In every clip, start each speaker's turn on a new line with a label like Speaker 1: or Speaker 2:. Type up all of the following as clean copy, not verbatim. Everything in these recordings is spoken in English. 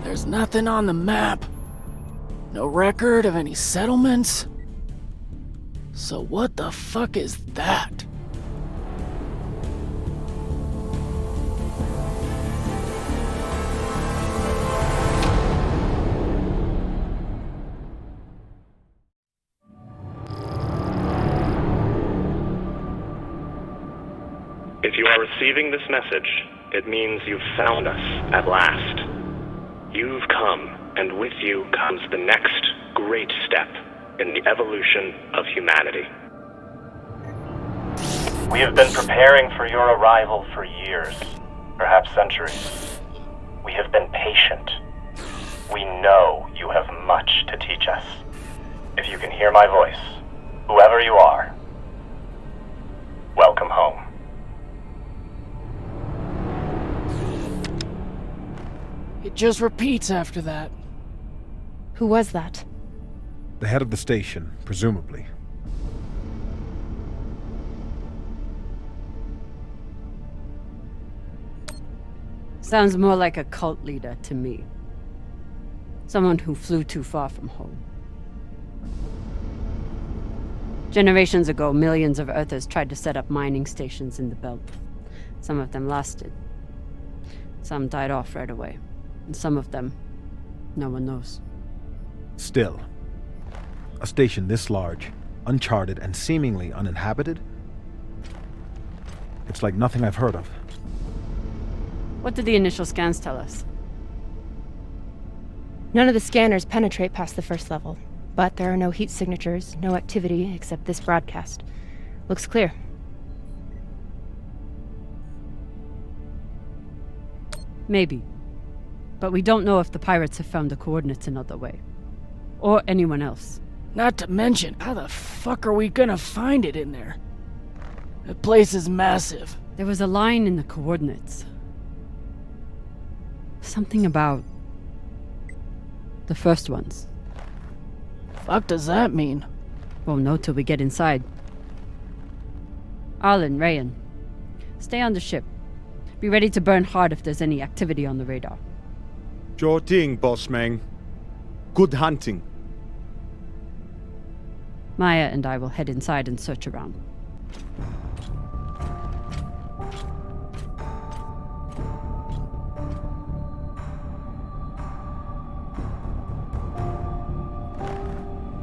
Speaker 1: There's nothing on the map. No record of any settlements. So what the fuck is that?
Speaker 2: If you are receiving this message, it means you've found us at last. You've come, and with you comes the next great step in the evolution of humanity. We have been preparing for your arrival for years, perhaps centuries. We have been patient. We know you have much to teach us. If you can hear my voice, whoever you are, welcome home.
Speaker 1: It just repeats after that.
Speaker 3: Who was that?
Speaker 4: The head of the station, presumably.
Speaker 5: Sounds more like a cult leader to me. Someone who flew too far from home. Generations ago, millions of Earthers tried to set up mining stations in the belt. Some of them lasted. Some died off right away. And some of them, no one knows.
Speaker 4: Still, a station this large, uncharted, and seemingly uninhabited? It's like nothing I've heard of.
Speaker 5: What did the initial scans tell us?
Speaker 3: None of the scanners penetrate past the first level, but there are no heat signatures, no activity except this broadcast. Looks clear.
Speaker 5: Maybe. But we don't know if the pirates have found the coordinates another way. Or anyone else.
Speaker 1: Not to mention, how the fuck are we gonna find it in there? The place is massive.
Speaker 5: There was a line in the coordinates. Something about the first ones.
Speaker 1: Fuck does that mean?
Speaker 5: Won't know till we get inside. Arlen, Rayan, stay on the ship. Be ready to burn hard if there's any activity on the radar.
Speaker 6: Sure thing, boss man. Good hunting.
Speaker 5: Maya and I will head inside and search around.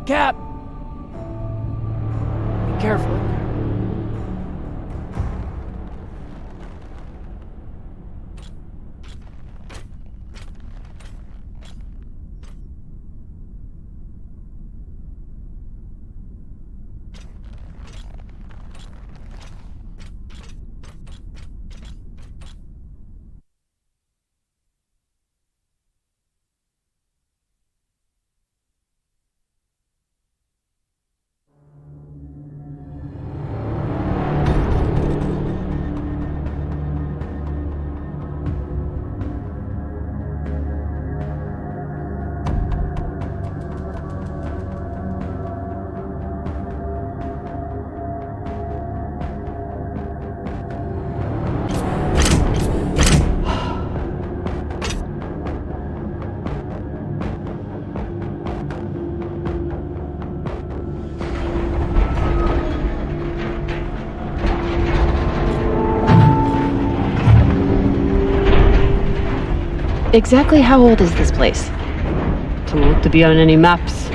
Speaker 1: Cap! Be careful in there.
Speaker 3: Exactly how old is this place?
Speaker 5: Too old to be on any maps.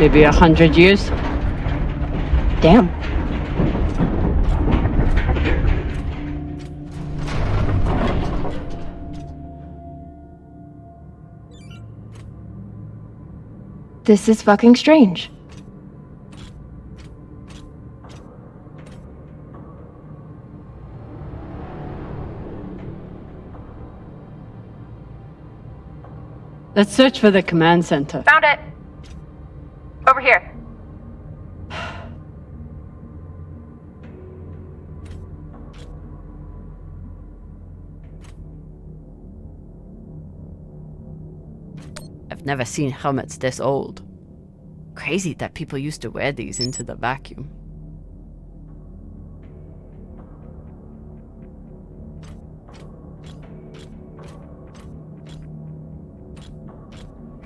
Speaker 5: Maybe 100 years?
Speaker 3: Damn. This is fucking strange.
Speaker 5: Let's search for the command center.
Speaker 3: Found it! Over here.
Speaker 5: I've never seen helmets this old. Crazy that people used to wear these into the vacuum.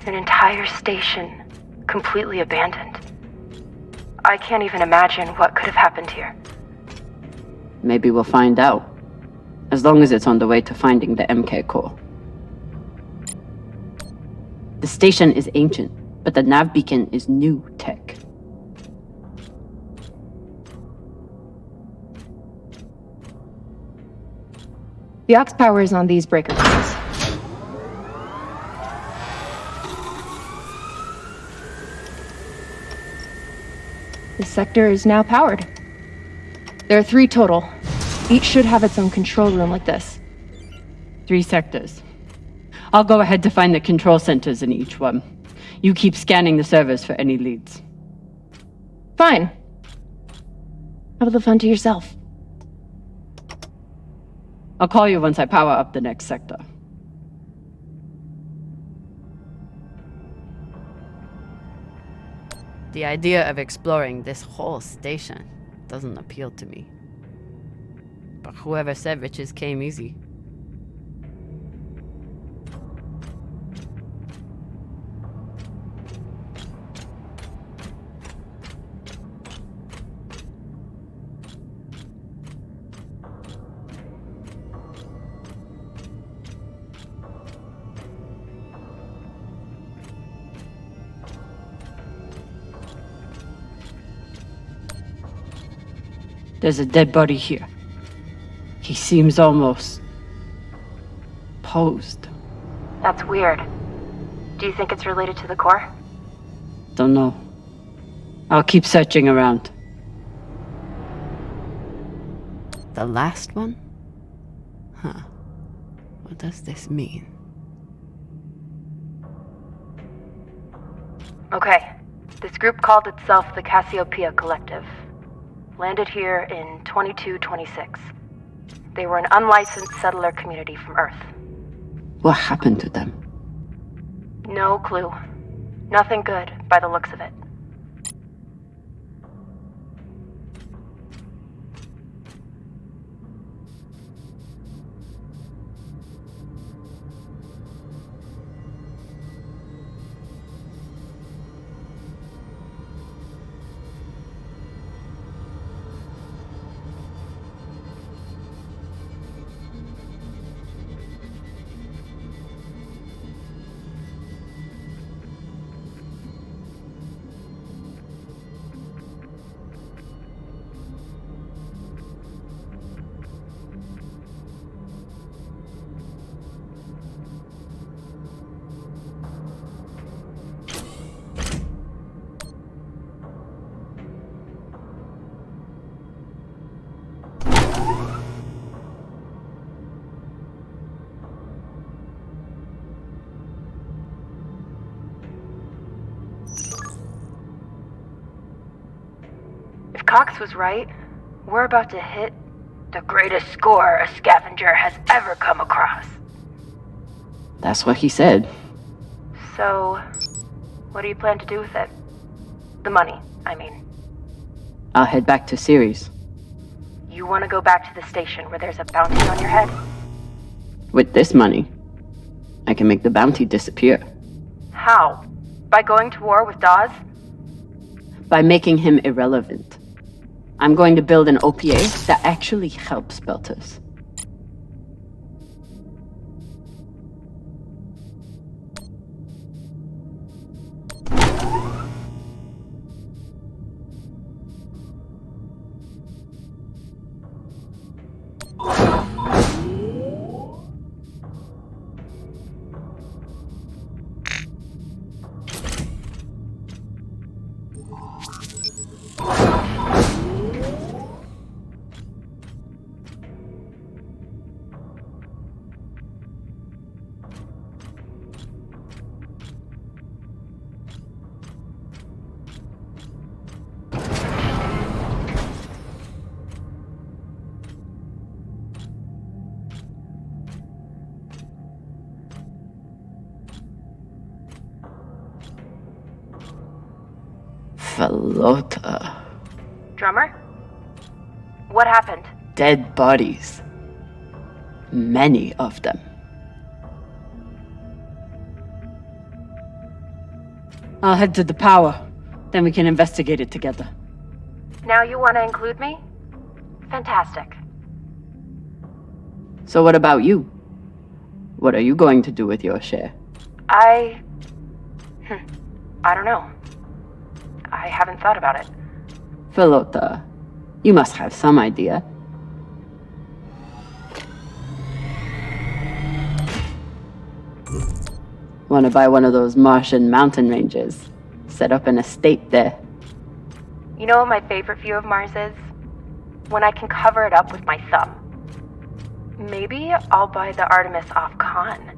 Speaker 3: An entire station completely abandoned. I can't even imagine what could have happened here.
Speaker 5: Maybe we'll find out. As long as it's on the way to finding the MK core. The station is ancient, but the nav beacon is new tech.
Speaker 3: The aux power is on these breaker cables. This sector is now powered. There are 3 total. Each should have its own control room like this.
Speaker 5: 3 sectors. I'll go ahead to find the control centers in each one. You keep scanning the servers for any leads.
Speaker 3: Fine. Have the fun to yourself.
Speaker 5: I'll call you once I power up the next sector. The idea of exploring this whole station doesn't appeal to me. But whoever said riches came easy. There's a dead body here. He seems almost posed.
Speaker 3: That's weird. Do you think it's related to the core?
Speaker 5: Don't know. I'll keep searching around. The last one? Huh. What does this mean?
Speaker 3: Okay. This group called itself the Cassiopeia Collective. Landed here in 2226. They were an unlicensed settler community from Earth.
Speaker 5: What happened to them?
Speaker 3: No clue. Nothing good, by the looks of it. If Cox was right, we're about to hit the greatest score a scavenger has ever come across.
Speaker 5: That's what he said.
Speaker 3: So, what do you plan to do with it? The money, I mean.
Speaker 5: I'll head back to Ceres.
Speaker 3: You want to go back to the station where there's a bounty on your head?
Speaker 5: With this money, I can make the bounty disappear.
Speaker 3: How? By going to war with Dawes?
Speaker 5: By making him irrelevant. I'm going to build an OPA that actually helps Belters. Falota.
Speaker 3: Drummer? What happened?
Speaker 5: Dead bodies. Many of them. I'll head to the power. Then we can investigate it together.
Speaker 3: Now you want to include me? Fantastic.
Speaker 5: So what about you? What are you going to do with your share?
Speaker 3: I don't know. I haven't thought about it.
Speaker 5: Philota, you must have some idea. Want to buy one of those Martian mountain ranges? Set up an estate there.
Speaker 3: You know what my favorite view of Mars is? When I can cover it up with my thumb. Maybe I'll buy the Artemis off Khan.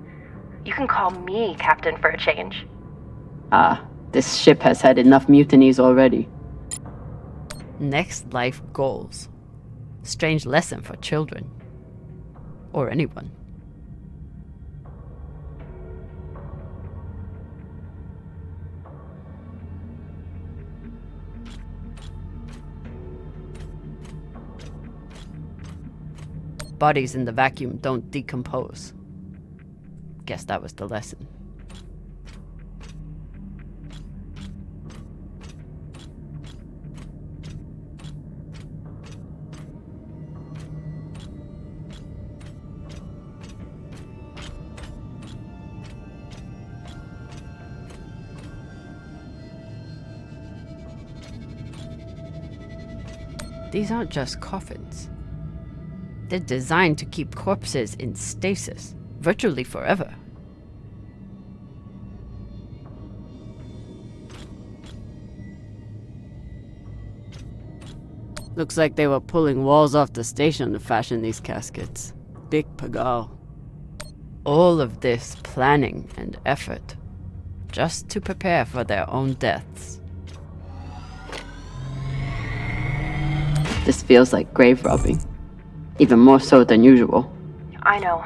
Speaker 3: You can call me Captain for a change.
Speaker 5: Ah, this ship has had enough mutinies already. Next life goals. Strange lesson for children. Or anyone. Bodies in the vacuum don't decompose. Guess that was the lesson. These aren't just coffins. They're designed to keep corpses in stasis, virtually forever. Looks like they were pulling walls off the station to fashion these caskets. Big pagal. All of this planning and effort, just to prepare for their own deaths. This feels like grave robbing. Even more so than usual.
Speaker 3: I know.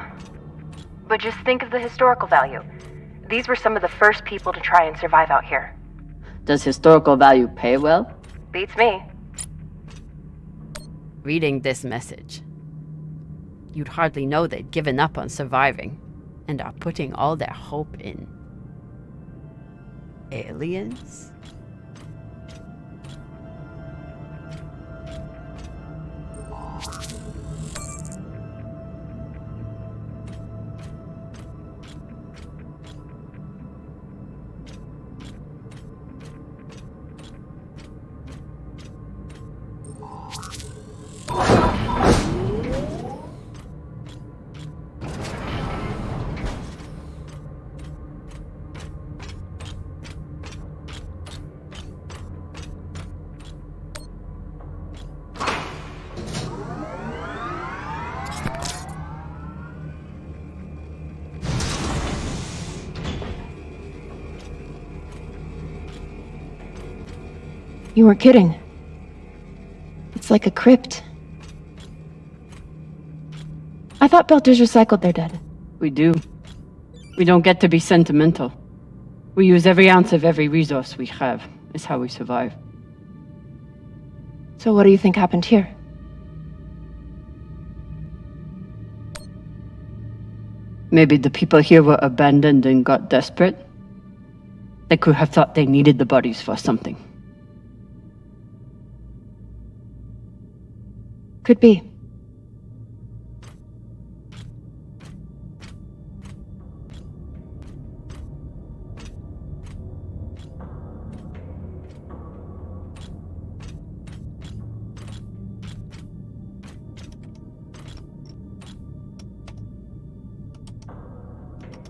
Speaker 3: But just think of the historical value. These were some of the first people to try and survive out here.
Speaker 5: Does historical value pay well?
Speaker 3: Beats me.
Speaker 5: Reading this message, you'd hardly know they'd given up on surviving and are putting all their hope in aliens?
Speaker 3: You weren't kidding. It's like a crypt. I thought Belters recycled their dead.
Speaker 5: We do. We don't get to be sentimental. We use every ounce of every resource we have. It's how we survive.
Speaker 3: So what do you think happened here?
Speaker 5: Maybe the people here were abandoned and got desperate. They could have thought they needed the bodies for something.
Speaker 3: Could be.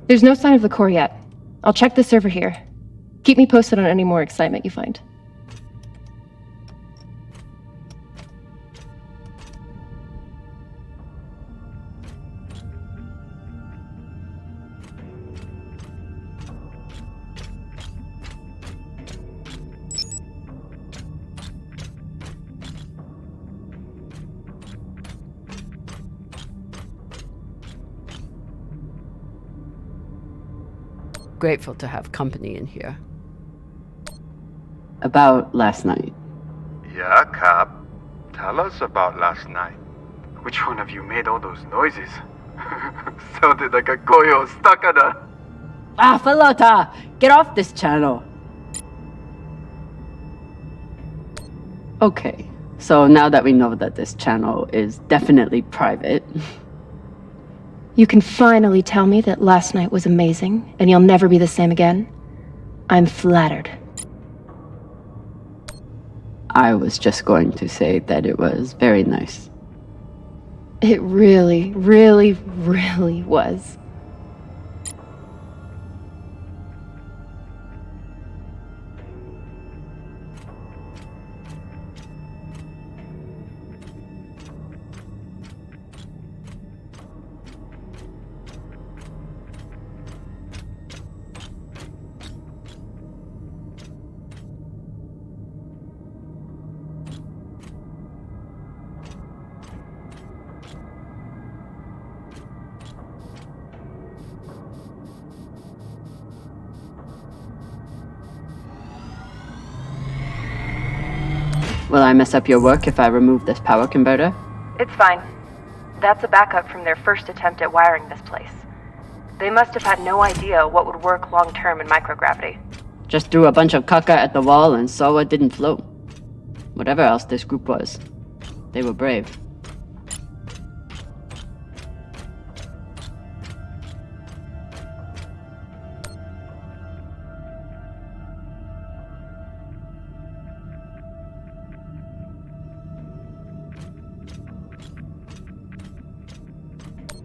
Speaker 3: There's no sign of the core yet. I'll check the server here. Keep me posted on any more excitement you find.
Speaker 5: Grateful to have company in here. About last night.
Speaker 7: Yeah, Cap. Tell us about last night.
Speaker 8: Which one of you made all those noises? Sounded like a koyo stakada.
Speaker 5: Ah, Philota! Get off this channel! Okay, so now that we know that this channel is definitely private,
Speaker 3: You can finally tell me that last night was amazing and you'll never be the same again? I'm flattered.
Speaker 5: I was just going to say that it was very nice.
Speaker 3: It really, really, really was.
Speaker 5: Will I mess up your work if I remove this power converter?
Speaker 3: It's fine. That's a backup from their first attempt at wiring this place. They must have had no idea what would work long-term in microgravity.
Speaker 5: Just threw a bunch of caca at the wall and saw what didn't float. Whatever else this group was, they were brave.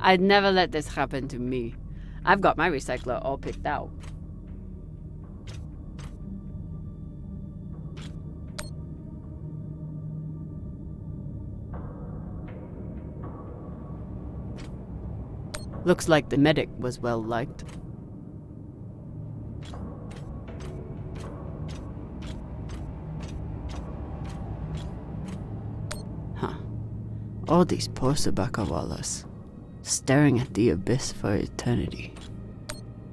Speaker 5: I'd never let this happen to me. I've got my recycler all picked out. Looks like the medic was well liked. Huh. All these poor Sabakawalas, staring at the abyss for eternity.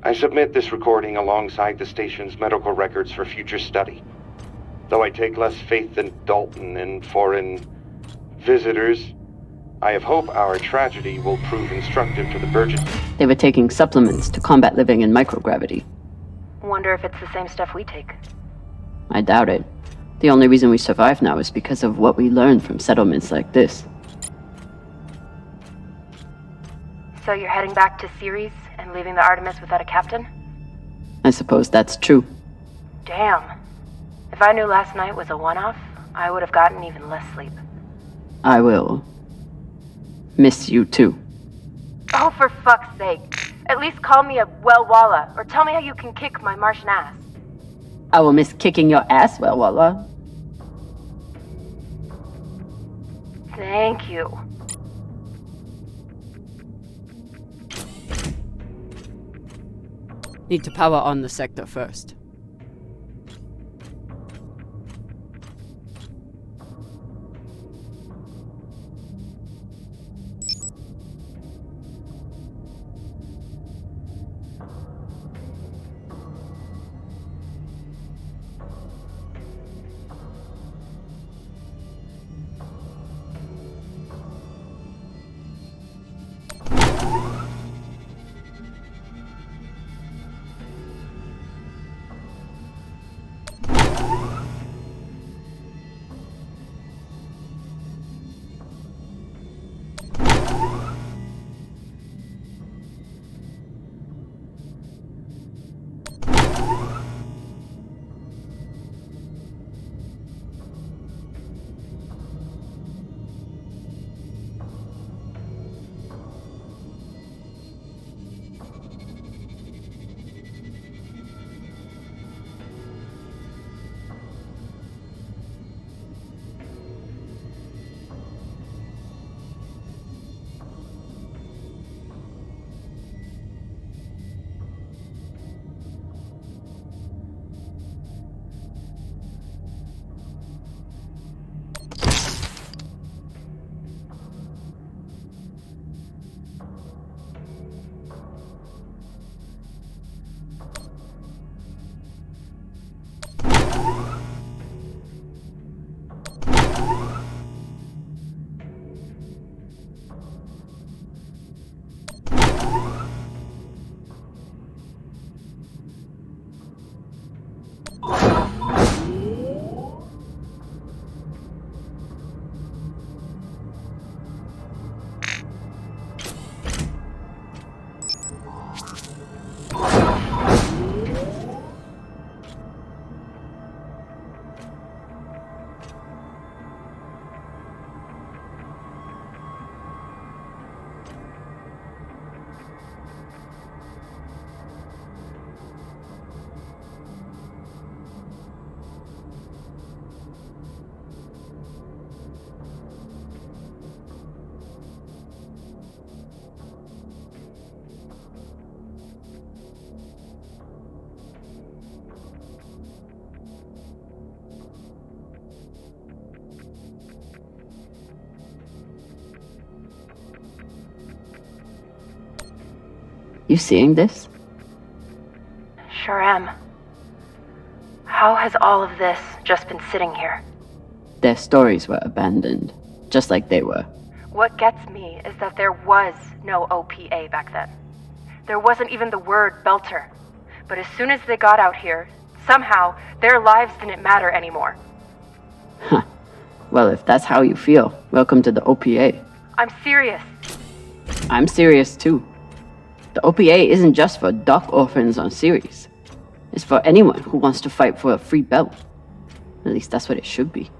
Speaker 9: I submit this recording alongside the station's medical records for future study. Though I take less faith than Dalton in foreign visitors, I have hope our tragedy will prove instructive to the Burgess.
Speaker 5: They were taking supplements to combat living in microgravity.
Speaker 3: Wonder if it's the same stuff we take.
Speaker 5: I doubt it. The only reason we survive now is because of what we learned from settlements like this.
Speaker 3: So you're heading back to Ceres and leaving the Artemis without a captain?
Speaker 5: I suppose that's true.
Speaker 3: Damn. If I knew last night was a one-off, I would have gotten even less sleep.
Speaker 5: I will miss you too.
Speaker 3: Oh, for fuck's sake. At least call me a well-walla, or tell me how you can kick my Martian ass.
Speaker 5: I will miss kicking your ass, well, Walla.
Speaker 3: Thank you.
Speaker 5: Need to power on the sector first. You seeing this?
Speaker 3: Sure am. How has all of this just been sitting here?
Speaker 5: Their stories were abandoned, just like they were.
Speaker 3: What gets me is that there was no OPA back then. There wasn't even the word Belter. But as soon as they got out here, somehow their lives didn't matter anymore.
Speaker 5: Huh. Well, if that's how you feel, welcome to the OPA.
Speaker 3: I'm serious.
Speaker 5: I'm serious too. The OPA isn't just for dock orphans on Ceres. It's for anyone who wants to fight for a free belt. At least that's what it should be.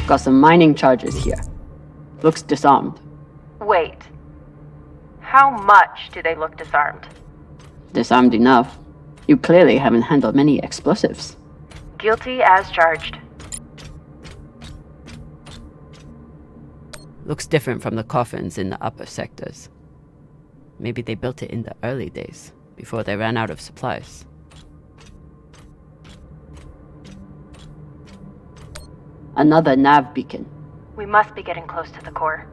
Speaker 5: Got some mining charges here. Looks disarmed.
Speaker 3: Wait. How much do they look disarmed?
Speaker 5: Disarmed enough. You clearly haven't handled many explosives.
Speaker 3: Guilty as charged.
Speaker 5: Looks different from the coffins in the upper sectors. Maybe they built it in the early days, before they ran out of supplies. Another nav beacon.
Speaker 3: We must be getting close to the core.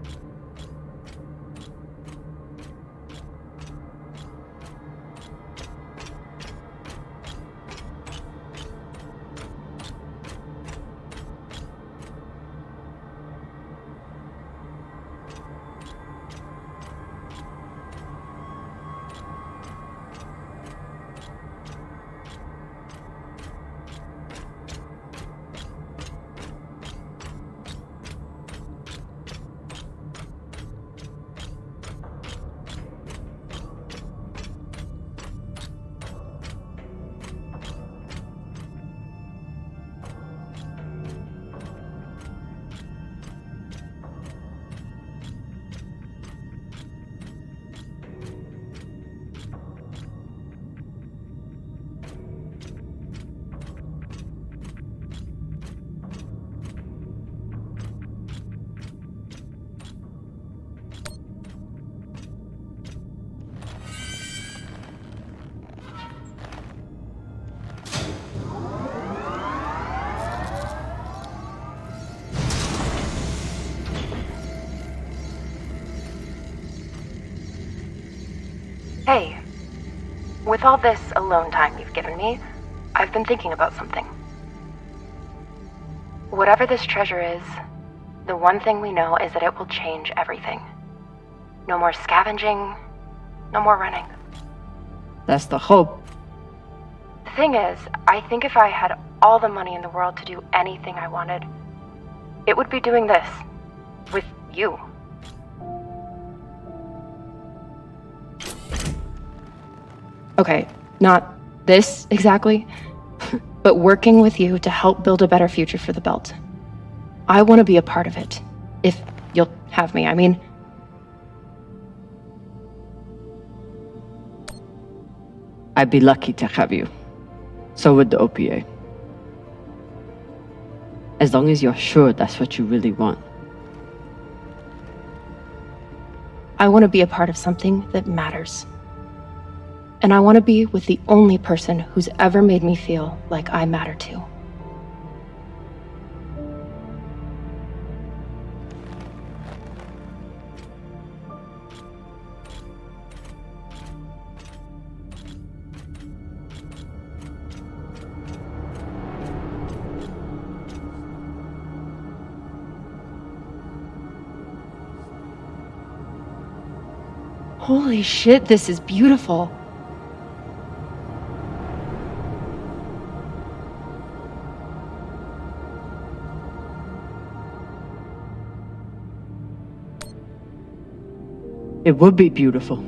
Speaker 3: Hey, with all this alone time you've given me, I've been thinking about something. Whatever this treasure is, the one thing we know is that it will change everything. No more scavenging, no more running.
Speaker 5: That's the hope.
Speaker 3: The thing is, I think if I had all the money in the world to do anything I wanted, it would be doing this. With you. Okay, not this exactly, but working with you to help build a better future for the Belt. I want to be a part of it, if you'll have me, I mean.
Speaker 5: I'd be lucky to have you. So would the OPA. As long as you're sure that's what you really want.
Speaker 3: I want to be a part of something that matters. And I want to be with the only person who's ever made me feel like I matter too. Holy shit, this is beautiful.
Speaker 5: It would be beautiful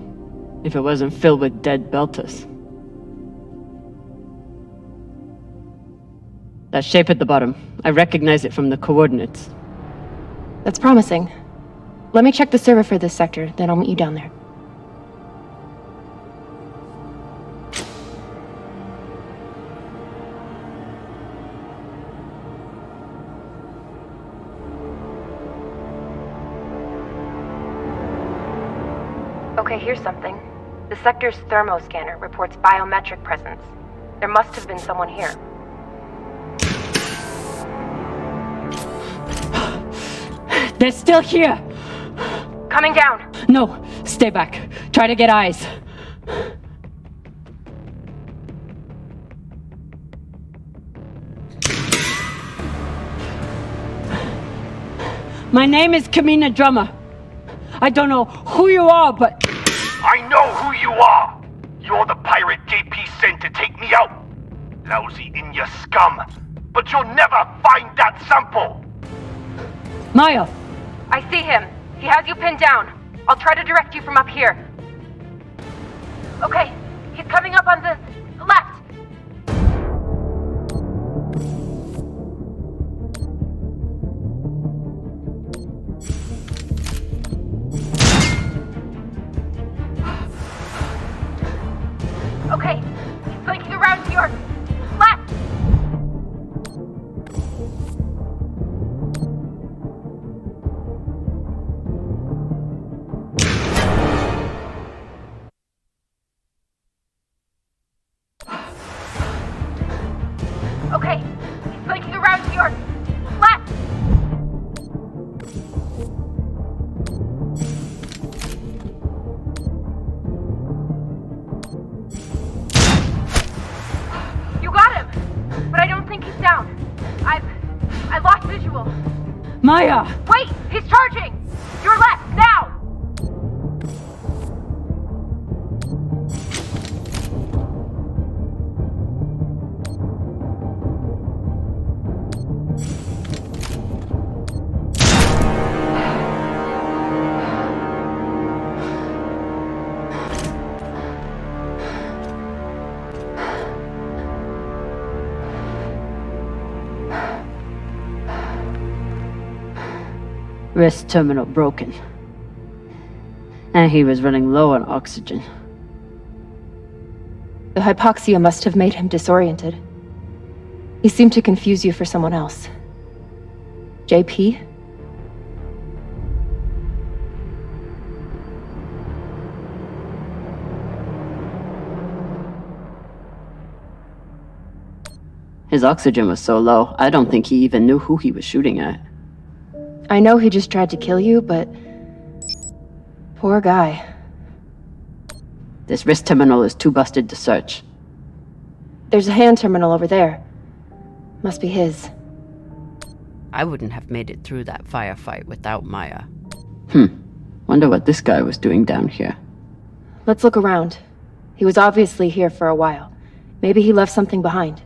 Speaker 5: if it wasn't filled with dead Belters. That shape at the bottom, I recognize it from the coordinates.
Speaker 3: That's promising. Let me check the server for this sector, then I'll meet you down there. Okay, here's something. The sector's thermoscanner reports biometric presence. There must have been someone here.
Speaker 5: They're still here!
Speaker 3: coming down.
Speaker 5: No, stay back. Try to get eyes. My name is Kamina Drummer. I don't know who you are, but...
Speaker 10: I know who you are! You're the pirate JP sent to take me out! Lousy in your scum! But you'll never find that sample!
Speaker 5: Maya!
Speaker 3: I see him. He has you pinned down. I'll try to direct you from up here. Okay, he's coming up on the left. Okay, he's flanking around to your left. Okay, he's flanking around to your left. You got him, but I don't think he's down. I lost visual.
Speaker 5: Maya!
Speaker 3: Wait, he's charging. Your left now.
Speaker 5: Wrist terminal broken. And he was running low on oxygen.
Speaker 3: The hypoxia must have made him disoriented. He seemed to confuse you for someone else. JP?
Speaker 5: His oxygen was so low, I don't think he even knew who he was shooting at.
Speaker 3: I know he just tried to kill you, but... poor guy.
Speaker 5: This wrist terminal is too busted to search.
Speaker 3: There's a hand terminal over there. Must be his.
Speaker 5: I wouldn't have made it through that firefight without Maya. Wonder what this guy was doing down here.
Speaker 3: Let's look around. He was obviously here for a while. Maybe he left something behind.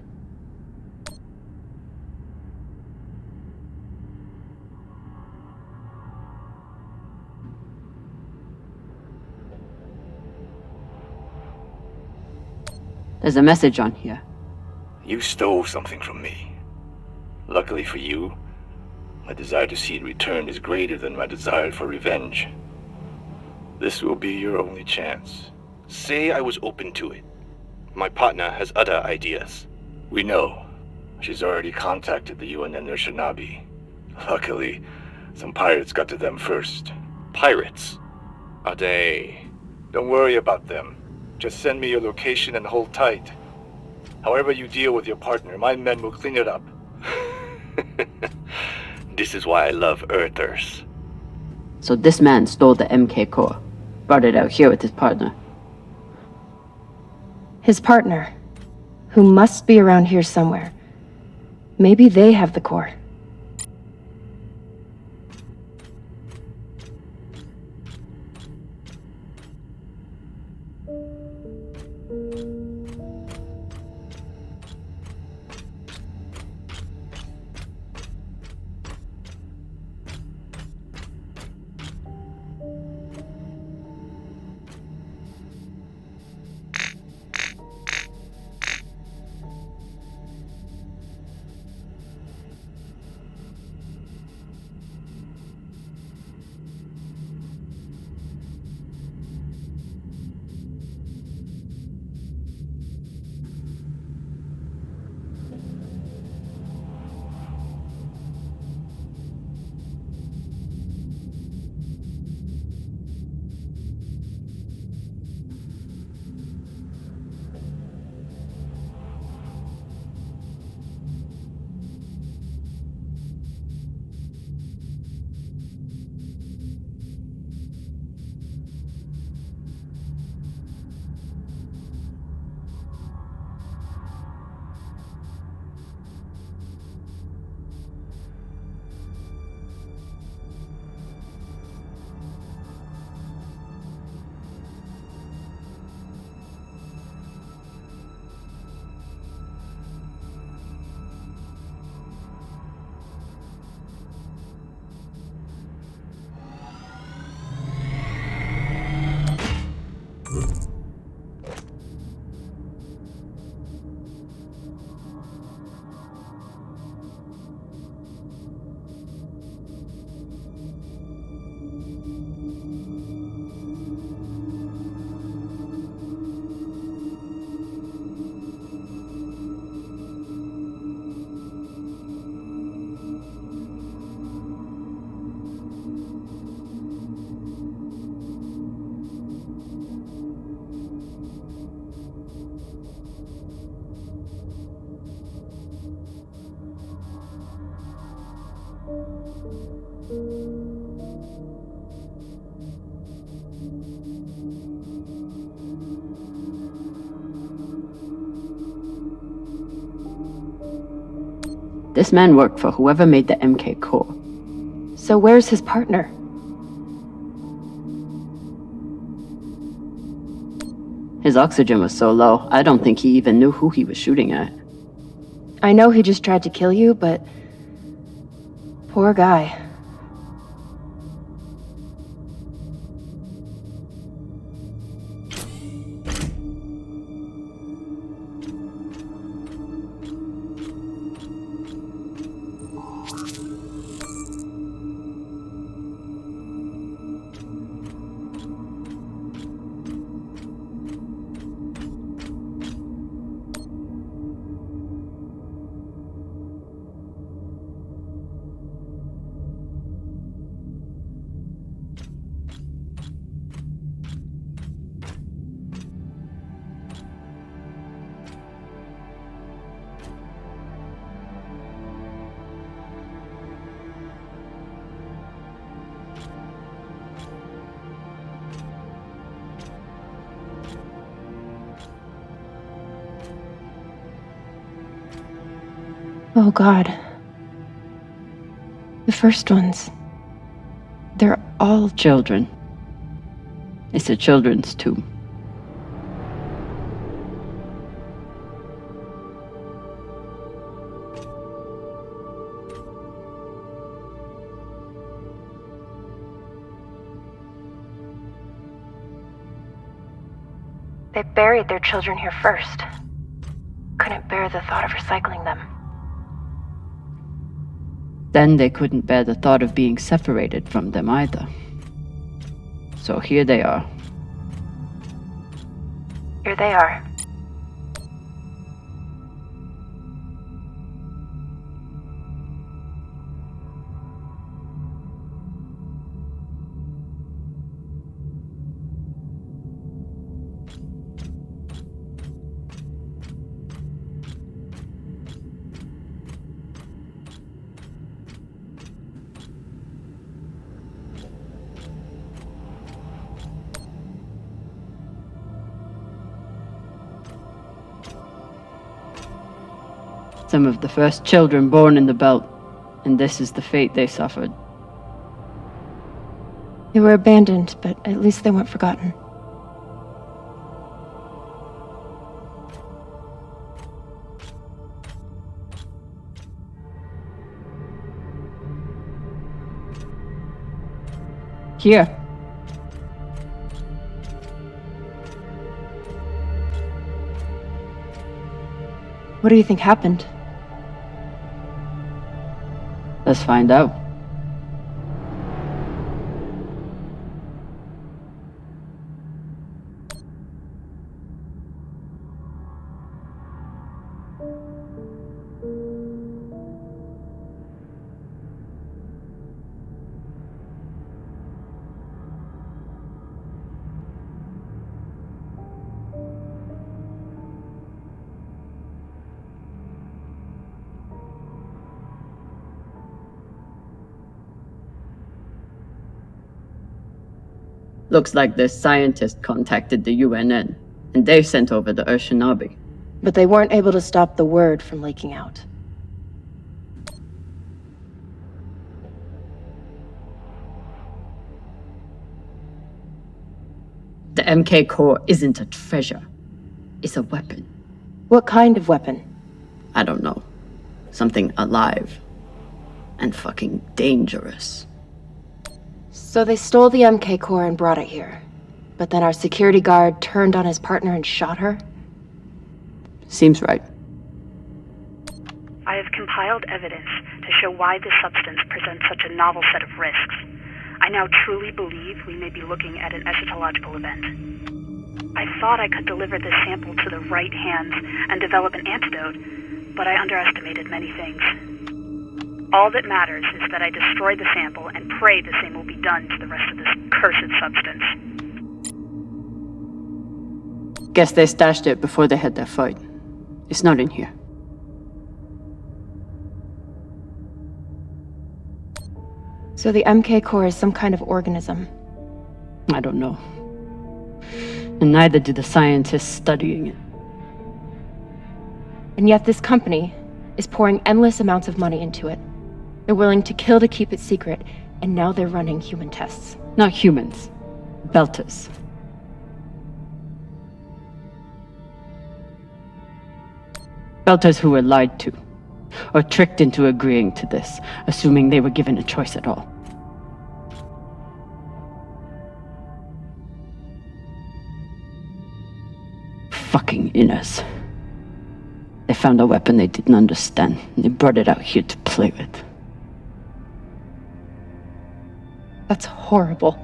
Speaker 5: There's a message on here.
Speaker 10: You stole something from me. Luckily for you, my desire to see it returned is greater than my desire for revenge. This will be your only chance. Say I was open to it. My partner has other ideas. We know. She's already contacted the UN and their Shinabi. Luckily, some pirates got to them first. Pirates? Are they? Don't worry about them. Just send me your location and hold tight. However you deal with your partner, my men will clean it up. This is why I love Earthers.
Speaker 5: So this man stole the MK core, brought it out here with his partner.
Speaker 3: His partner, who must be around here somewhere. Maybe they have the core.
Speaker 5: This man worked for whoever made the MK core.
Speaker 3: So where's his partner?
Speaker 5: His oxygen was so low, I don't think he even knew who he was shooting at.
Speaker 3: I know he just tried to kill you, but... poor guy. Oh God. The first ones. They're all
Speaker 5: Children. It's a children's tomb.
Speaker 3: They buried their children here first. Couldn't bear the thought of recycling them.
Speaker 5: Then they couldn't bear the thought of being separated from them either. So here they are.
Speaker 3: Here they are.
Speaker 5: Some of the first children born in the belt, and this is the fate they suffered.
Speaker 3: They were abandoned, but at least they weren't forgotten.
Speaker 5: Here.
Speaker 3: What do you think happened?
Speaker 5: Let's find out. Looks like this scientist contacted the UNN, and they sent over the Urshinabi.
Speaker 3: But they weren't able to stop the word from leaking out.
Speaker 5: The MK core isn't a treasure. It's a weapon.
Speaker 3: What kind of weapon?
Speaker 5: I don't know. Something alive. And fucking dangerous.
Speaker 3: So they stole the MK core and brought it here. But then our security guard turned on his partner and shot her?
Speaker 5: Seems right.
Speaker 11: I have compiled evidence to show why this substance presents such a novel set of risks. I now truly believe we may be looking at an eschatological event. I thought I could deliver this sample to the right hands and develop an antidote, but I underestimated many things. All that matters is that I destroy the sample and pray the same will be done to the rest of this cursed substance.
Speaker 5: Guess they stashed it before they had their fight. It's not in here.
Speaker 3: So the MK core is some kind of organism?
Speaker 5: I don't know. And neither do the scientists studying it.
Speaker 3: And yet this company is pouring endless amounts of money into it. They're willing to kill to keep it secret, and now they're running human tests.
Speaker 5: Not humans. Belters. Belters who were lied to, or tricked into agreeing to this, assuming they were given a choice at all. Fucking inners. They found a weapon they didn't understand, and they brought it out here to play with.
Speaker 3: That's horrible.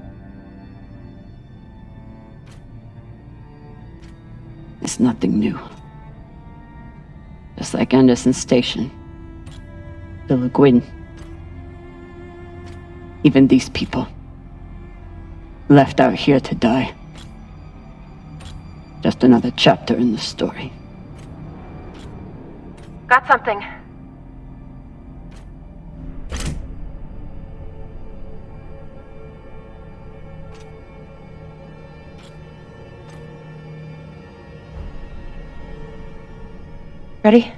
Speaker 5: It's nothing new. Just like Anderson Station, the Le Guin. Even these people, left out here to die. Just another chapter in the story.
Speaker 3: Got something. Ready?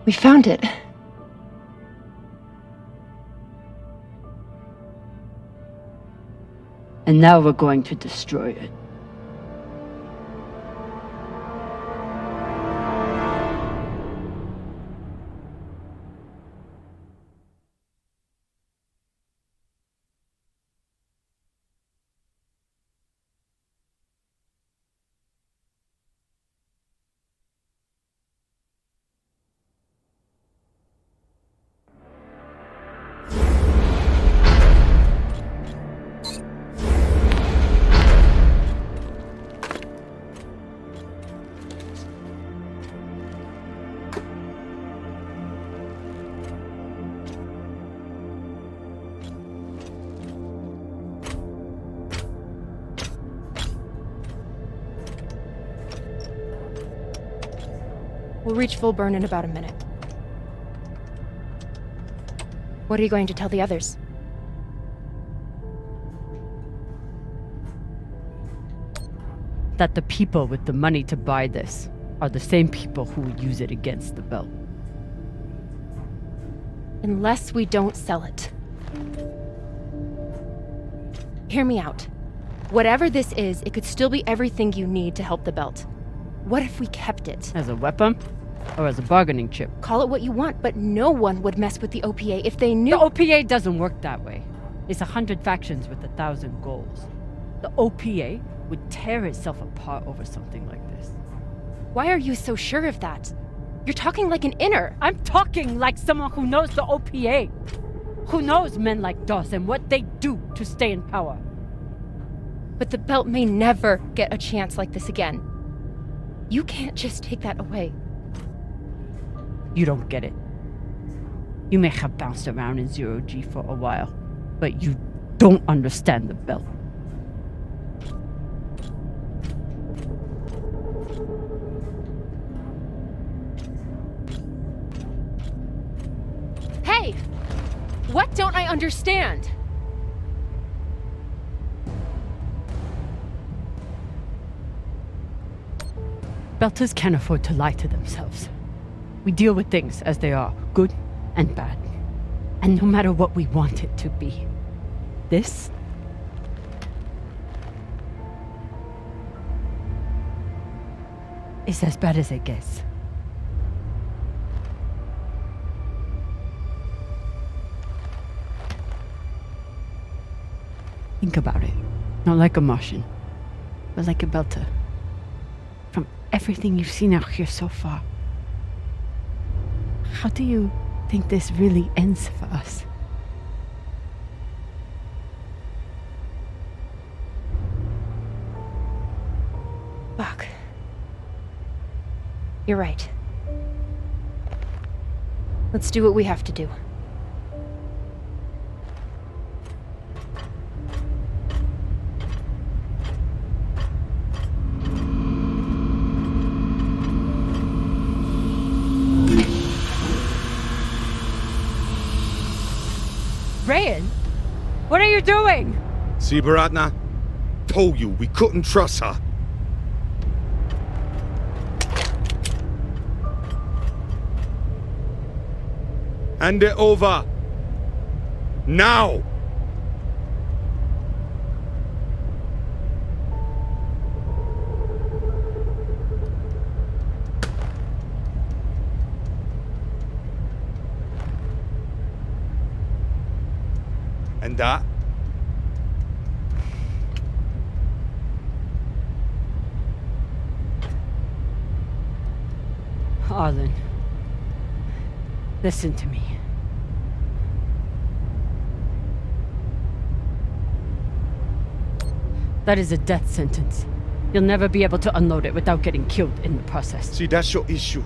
Speaker 3: We found it.
Speaker 5: And now we're going to destroy it.
Speaker 3: We'll reach full burn in about a minute. What are you going to tell the others?
Speaker 5: That the people with the money to buy this are the same people who would use it against the belt.
Speaker 3: Unless we don't sell it. Hear me out. Whatever this is, it could still be everything you need to help the belt. What if we kept it?
Speaker 5: As a weapon? Or as a bargaining chip?
Speaker 3: Call it what you want, but no one would mess with the OPA if they knew—
Speaker 5: The OPA doesn't work that way. It's 100 factions with 1,000 goals. The OPA would tear itself apart over something like this.
Speaker 3: Why are you so sure of that? You're talking like an inner.
Speaker 5: I'm talking like someone who knows the OPA. Who knows men like Doss and what they do to stay in power.
Speaker 3: But the belt may never get a chance like this again. You can't just take that away.
Speaker 5: You don't get it. You may have bounced around in zero-G for a while, but you don't understand the belt.
Speaker 3: Hey! What don't I understand?
Speaker 5: Belters can't afford to lie to themselves. We deal with things as they are, good and bad. And no matter what we want it to be, this is as bad as it gets. Think about it. Not like a Martian, but like a Belter. From everything you've seen out here so far, how do you think this really ends for us?
Speaker 3: Fuck. You're right. Let's do what we have to do.
Speaker 5: Rayan? What are you doing?
Speaker 6: See, Baratna? Told you we couldn't trust her. Hand it over. Now! And that?
Speaker 5: Arlen, listen to me. That is a death sentence. You'll never be able to unload it without getting killed in the process.
Speaker 6: See, that's your issue.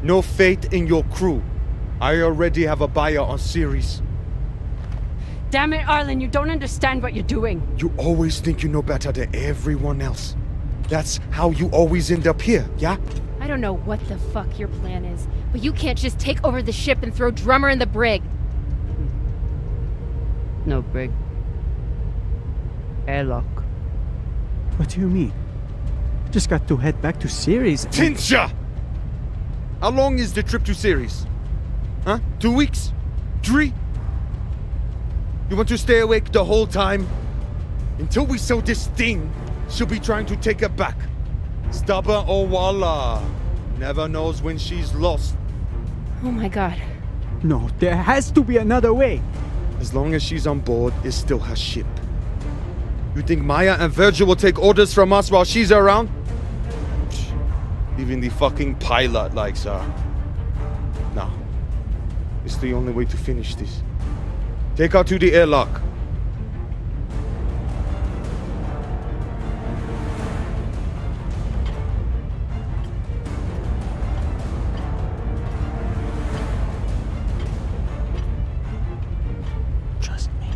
Speaker 6: No faith in your crew. I already have a buyer on series.
Speaker 5: Damn it, Arlen, you don't understand what you're doing.
Speaker 6: You always think you know better than everyone else. That's how you always end up here, yeah?
Speaker 12: I don't know what the fuck your plan is, but you can't just take over the ship and throw Drummer in the brig.
Speaker 5: No brig. Airlock.
Speaker 13: What do you mean? Just got to head back to Ceres and...
Speaker 6: Tinsha! How long is the trip to Ceres? Huh? 2 weeks? 3? You want to stay awake the whole time? Until we sell this thing, she'll be trying to take it back. Stubborn Owala. Never knows when she's lost.
Speaker 12: Oh my god.
Speaker 13: No, there has to be another way.
Speaker 6: As long as she's on board, it's still her ship. You think Maya and Virgil will take orders from us while she's around? Even the fucking pilot likes her. No. It's the only way to finish this. Take her to the airlock.
Speaker 13: Trust me.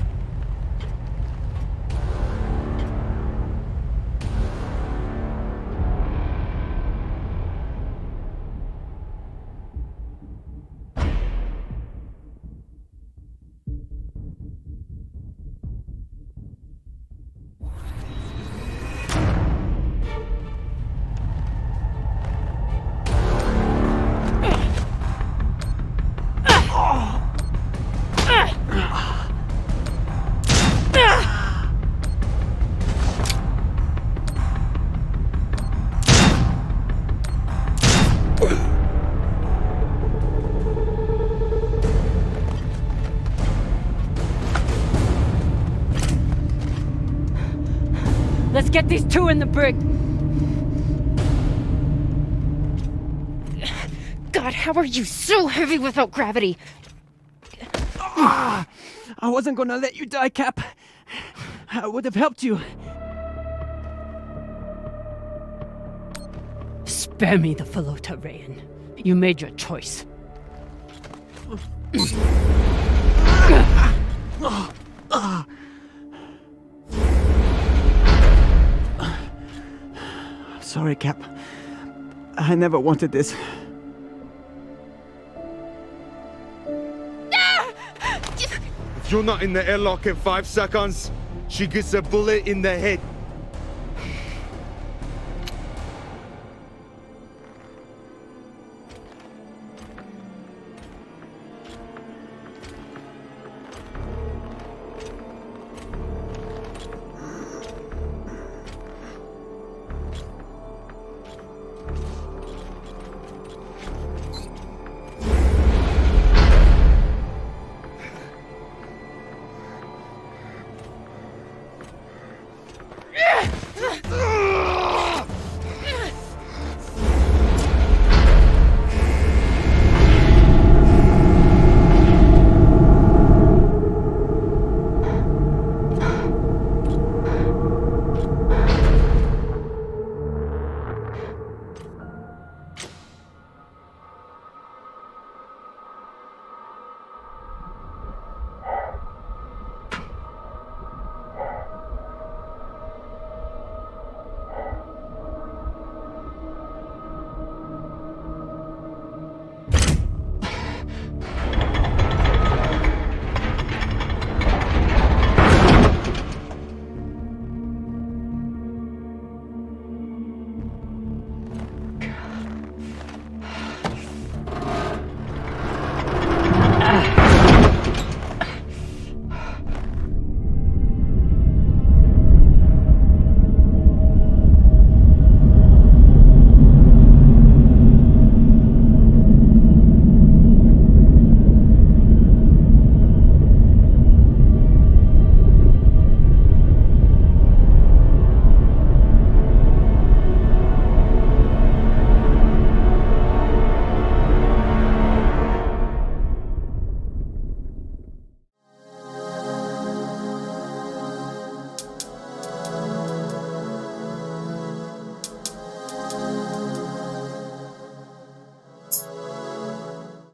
Speaker 5: Let's get these two in the brig.
Speaker 12: God, how are you so heavy without gravity?
Speaker 13: I wasn't gonna let you die, Cap. I would have helped you.
Speaker 5: Spare me the Falota, Rayan. You made your choice.
Speaker 13: Sorry, Cap. I never wanted this.
Speaker 6: If you're not in the airlock in 5 seconds, she gets a bullet in the head.